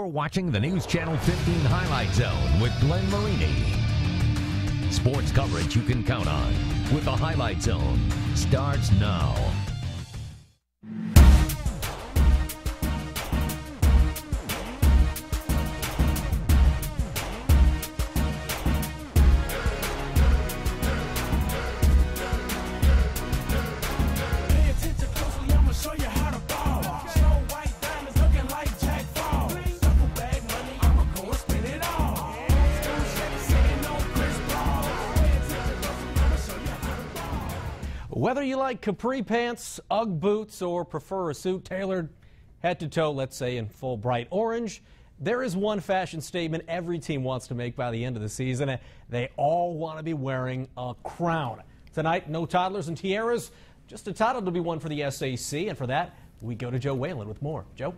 You're watching the News Channel 15 Highlight Zone with Glenn Marini. Sports coverage you can count on with the Highlight Zone starts now. Whether you like capri pants, Ugg boots, or prefer a suit tailored head to toe, let's say in full bright orange, there is one fashion statement every team wants to make by the end of the season. They all want to be wearing a crown. Tonight, no toddlers and tiaras, just a title to be won for the SAC, and for that, we go to Joe Whalen with more. Joe?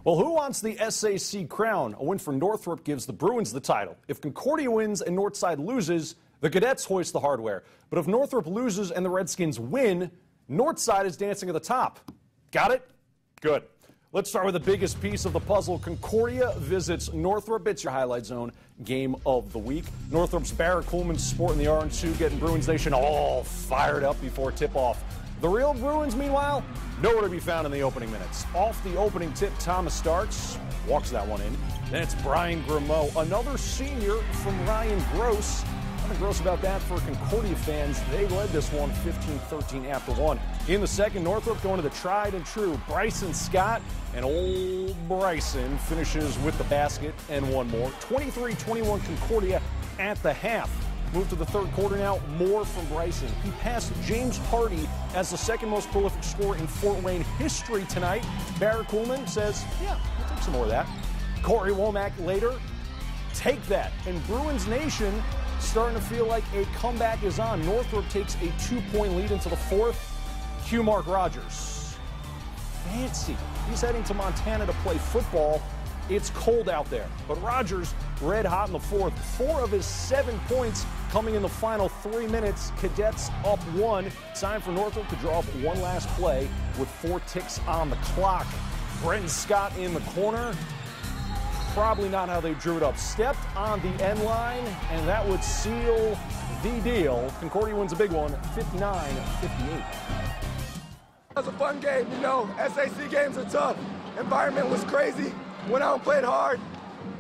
Well, who wants the SAC crown? A win for Northrop gives the Bruins the title. If Concordia wins and Northside loses, the Cadets hoist the hardware. But if Northrop loses and the Redskins win, Northside is dancing at the top. Got it? Good. Let's start with the biggest piece of the puzzle. Concordia visits Northrop. It's your Highlight Zone game of the week. Northrop's Barrett Coleman sporting the orange suit, getting Bruins Nation all fired up before tip-off. The real Bruins, meanwhile, nowhere to be found in the opening minutes. Off the opening tip, Thomas starts, walks that one in. Then it's Brian Grimeau, another senior from Ryan Gross. Nothing gross about that for Concordia fans. They led this one 15-13 after one. In the second, Northrop going to the tried and true Bryson Scott, and old Bryson finishes with the basket and one more. 23-21 Concordia at the half. Move to the third quarter now, more from Bryson. He passed James Hardy as the second most prolific scorer in Fort Wayne history tonight. Barrett Coleman says, yeah, we'll take some more of that. Corey Womack later, take that. And Bruins Nation starting to feel like a comeback is on. Northrop takes a 2-point lead into the fourth. Cue Mark Rogers. Fancy. He's heading to Montana to play football. It's cold out there. But Rogers red hot in the fourth. 4 of his 7 points coming in the final 3 minutes. Cadets up 1. Time for Northrop to draw up one last play with 4 ticks on the clock. Brenton Scott in the corner. Probably not how they drew it up. Stepped on the end line, and that would seal the deal. Concordia wins a big one, 59-58. It was a fun game, you know. SAC games are tough. Environment was crazy. Went out and played hard.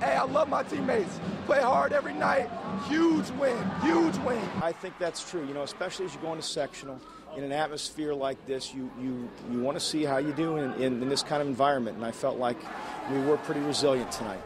Hey, I love my teammates. Play hard every night. Huge win, huge win. I think that's true, you know, especially as you go into sectional. In an atmosphere like this, you want to see how you do in this kind of environment, and I felt like we were pretty resilient tonight.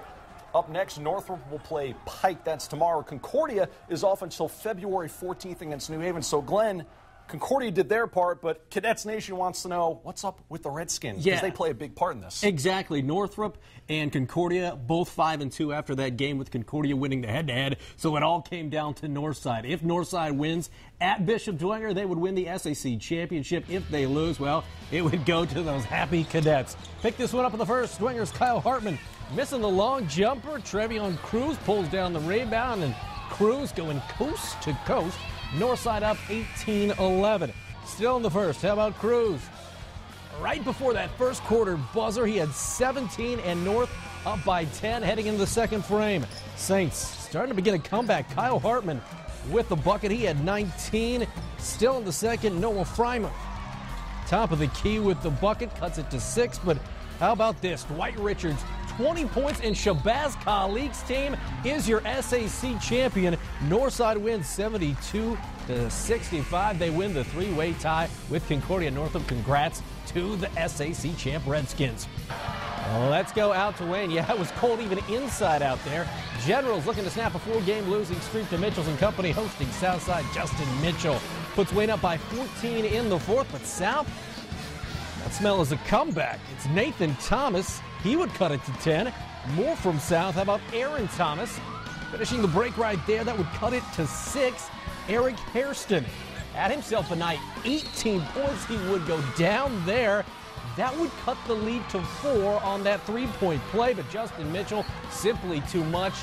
Up next, Northrop will play Pike. That's tomorrow. Concordia is off until February 14th against New Haven. So, Glenn, Concordia did their part, but Cadets Nation wants to know what's up with the Redskins, because they play a big part in this. Exactly. Northrop and Concordia, both 5-2 after that game, with Concordia winning the head-to-head. So it all came down to Northside. If Northside wins at Bishop Dwenger, they would win the SAC championship. If they lose, well, it would go to those happy Cadets. Pick this one up in the first. Dwenger's Kyle Hartman missing the long jumper. Trevion Cruz pulls down the rebound, and Cruz going coast to coast. Northside up 18-11. Still in the first. How about Cruz? Right before that first quarter buzzer, he had 17, and North up by 10 heading into the second frame. Saints starting to begin a comeback. Kyle Hartman with the bucket. He had 19. Still in the second, Noah Freiman. Top of the key with the bucket, cuts it to 6. But how about this? Dwight Richards, 20 points, and Shabazz Khalik's team is your SAC champion. Northside wins 72-65. They win the 3-way tie with Concordia. Northrop, congrats to the SAC champ Redskins. Let's go out to Wayne. Yeah, it was cold even inside out there. Generals looking to snap a 4-game losing streak to Mitchell's and Company, hosting Southside. Justin Mitchell puts Wayne up by 14 in the fourth, but South, that smell is a comeback. It's Nathan Thomas. He would cut it to 10. More from South. How about Aaron Thomas? Finishing the break right there. That would cut it to 6. Eric Hairston had himself a night. 18 points. He would go down there. That would cut the lead to 4 on that 3-point play, but Justin Mitchell, simply too much.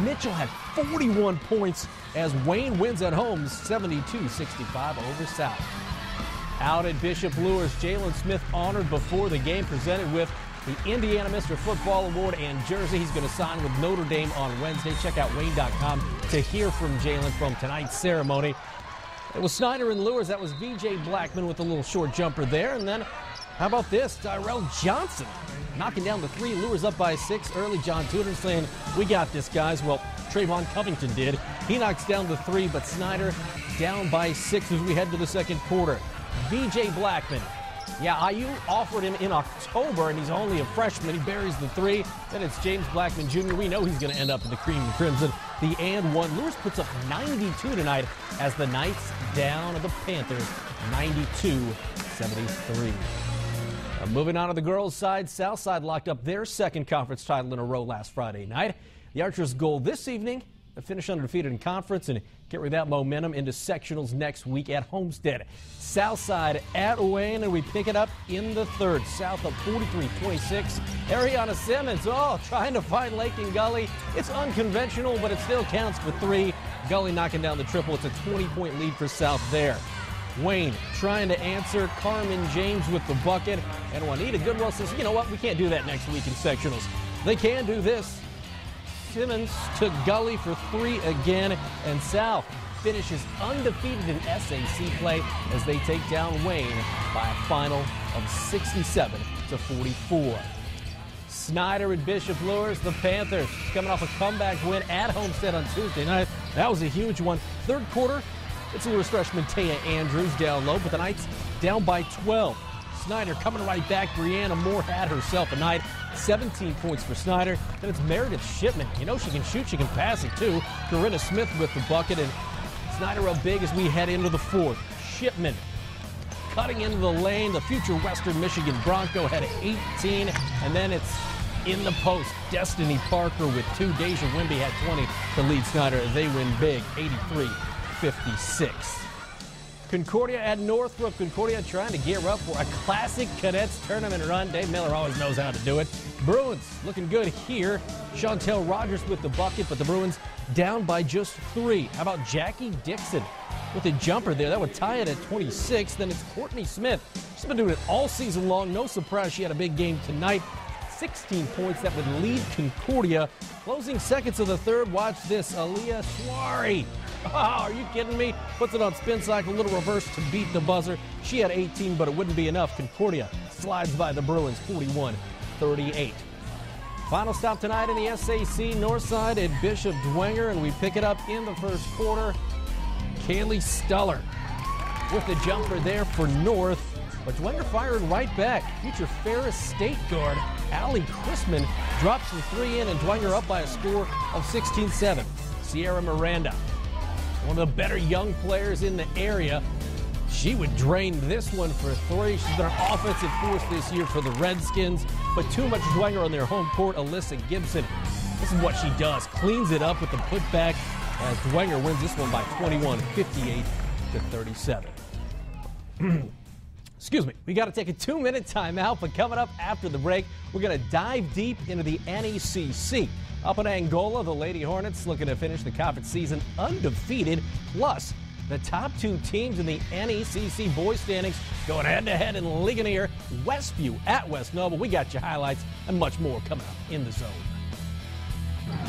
Mitchell had 41 points as Wayne wins at home 72-65 over South. Out at Bishop Luers, Jalen Smith honored before the game, presented with the Indiana Mr. Football Award and jersey. He's going to sign with Notre Dame on Wednesday. Check out Wayne.com to hear from Jalen from tonight's ceremony. It was Snyder and Lures. That was V.J. Blackman with a little short jumper there. And then, how about this? Tyrell Johnson knocking down the three. Lures up by 6 early. John Tudor saying, we got this, guys. Well, Trayvon Covington did. He knocks down the 3, but Snyder down by 6 as we head to the second quarter. V.J. Blackman. Yeah, IU offered him in October, and he's only a freshman. He buries the 3. Then it's James Blackman Jr. We know he's going to end up in the cream and crimson. The and 1. Lewis puts up 92 tonight as the Knights down to the Panthers, 92-73. Moving on to the girls' side, Southside locked up their second conference title in a row last Friday night. The Archers' goal this evening to finish undefeated in conference and get rid of that momentum into sectionals next week at Homestead. Southside at Wayne, and we pick it up in the third. South up 43-26. Ariana Simmons, trying to find Lake and Gully. It's unconventional, but it still counts for 3. Gully knocking down the triple. It's a 20-point lead for South there. Wayne trying to answer. Carmen James with the bucket. And Juanita Goodwell says, you know what, we can't do that next week in sectionals. They can do this. Simmons took Gully for 3 again, and South finishes undefeated in SAC play as they take down Wayne by a final of 67-44. Snyder and Bishop Lures, the Panthers, coming off a comeback win at Homestead on Tuesday night. That was a huge one. Third quarter, it's Lures freshman Taya Andrews down low, but the Knights down by 12. Snyder coming right back. Brianna Moore had herself a night. 17 points for Snyder. Then it's Meredith Shipman. You know she can shoot, she can pass it too. Corinna Smith with the bucket, and Snyder up big as we head into the fourth. Shipman cutting into the lane. The future Western Michigan Bronco had 18, and then it's in the post. Destiny Parker with 2. Deja Wimby had 20 to lead Snyder. They win big, 83-56. Concordia at Northrop. Concordia trying to gear up for a classic Cadets tournament run. Dave Miller always knows how to do it. Bruins looking good here. Chantel Rogers with the bucket, but the Bruins down by just 3. How about Jackie Dixon with a jumper there? That would tie it at 26. Then it's Courtney Smith. She's been doing it all season long. No surprise she had a big game tonight. 16 points that would lead Concordia. Closing seconds of the third. Watch this. Aaliyah Swari. Oh, are you kidding me? Puts it on spin cycle, a little reverse to beat the buzzer. She had 18, but it wouldn't be enough. Concordia slides by the Bruins, 41-38. Final stop tonight in the SAC, Northside at Bishop Dwenger, and we pick it up in the first quarter. Kaylee Stuller with the jumper there for North, but Dwenger fired right back. Future Ferris State guard Allie Chrisman drops the 3 in, and Dwenger up by a score of 16-7. Sierra Miranda, one of the better young players in the area. She would drain this one for 3. She's been an offensive force this year for the Redskins, but too much Dwenger on their home court. Alyssa Gibson, this is what she does. Cleans it up with the putback as Dwenger wins this one by 21, 58-37. Excuse me. We got to take a 2-minute timeout, but coming up after the break, we're going to dive deep into the NECC. Up in Angola, the Lady Hornets looking to finish the conference season undefeated. Plus, the top 2 teams in the NECC boys standings going head-to-head in Ligonier. Westview at West Noble. We got your highlights and much more coming up in the zone.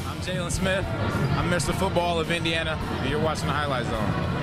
I'm Jalen Smith. I'm Mr. Football of Indiana, and you're watching the Highlight Zone.